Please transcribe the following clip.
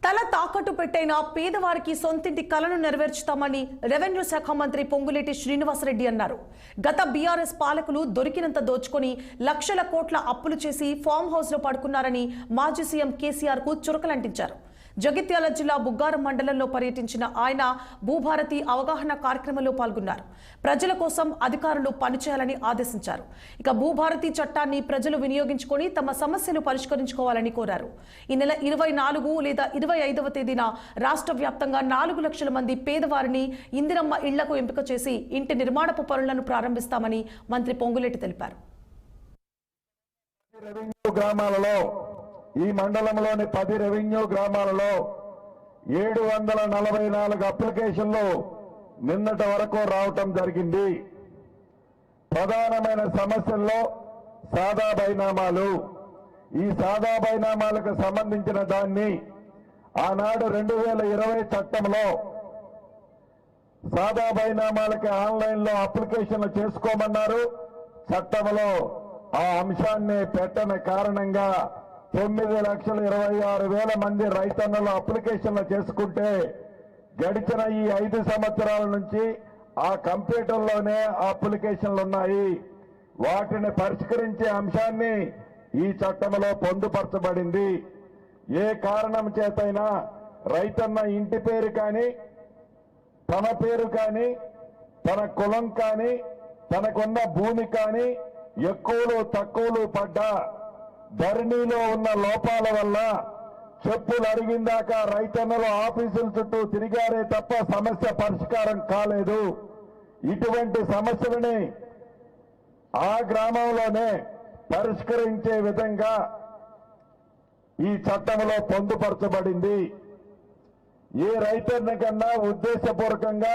తల తాకట్టు పెట్టైన పేదవారికి సొంతింటి కలను నెరవేర్చుతామని రెవెన్యూ శాఖ మంత్రి పొంగులేటి శ్రీనివాసరెడ్డి అన్నారు. గత బీఆర్ఎస్ పాలకులు దొరికినంత దోచుకొని లక్షల కోట్ల అప్పులు చేసి ఫామ్ హౌస్ లో పడుకున్నారని మాజీ సీఎం కేసీఆర్ కు చురకలంటించారు. జగిత్యాల జిల్లా బుగ్గారం మండలంలో పర్యటించిన ఆయన భూభారతి అవగాహన కార్యక్రమంలో పాల్గొన్నారు. ప్రజల కోసం అధికారులు పనిచేయాలని ఆదేశించారు. ఇక భూభారతి చట్టాన్ని ప్రజలు వినియోగించుకొని తమ సమస్యలు పరిష్కరించుకోవాలని కోరారు. ఈ నెల 24 లేదా 25వ తేదీన రాష్ట్ర వ్యాప్తంగా 4 లక్షల మంది పేదవారిని ఇందిరమ్మ ఇళ్లకు ఎంపిక చేసి ఇంటి నిర్మాణపు పనులను ప్రారంభిస్తామని మంత్రి పొంగులేటి తెలిపారు. ఈ మండలంలోని 10 రెవెన్యూ గ్రామాలలో 744 అప్లికేషన్లు నిన్నటి వరకు రావటం జరిగింది. ప్రధానమైన సమస్యల్లో సాదా బైనామాలు. ఈ సాదా బైనామాలకు సంబంధించిన దాన్ని ఆనాడు 2020 చట్టంలో సాదా బైనామాలకి ఆన్లైన్లో అప్లికేషన్లు చేసుకోమన్నారు. చట్టంలో ఆ అంశాన్ని పెట్టని కారణంగా 9,26,000 మంది రైతన్నలు అప్లికేషన్లు చేసుకుంటే గడిచిన ఈ 5 సంవత్సరాల నుంచి ఆ కంప్యూటర్లోనే అప్లికేషన్లు ఉన్నాయి. వాటిని పరిష్కరించే అంశాన్ని ఈ చట్టంలో పొందుపరచబడింది. ఏ కారణం చేతైనా రైతన్న ఇంటి పేరు కానీ, తన పేరు కానీ, తన కులం కానీ, తనకున్న భూమి కానీ ఎక్కువలు తక్కువలు పడ్డా ధరణిలో ఉన్న లోపాల వల్ల చెప్పులు అరిగిందాక రైతన్నలు ఆఫీసుల చుట్టూ తిరిగారే తప్ప సమస్య పరిష్కారం కాలేదు. ఇటువంటి సమస్యలని ఆ గ్రామంలోనే పరిష్కరించే విధంగా ఈ చట్టంలో పొందుపరచబడింది. ఏ రైతన్న కన్నా ఉద్దేశపూర్వకంగా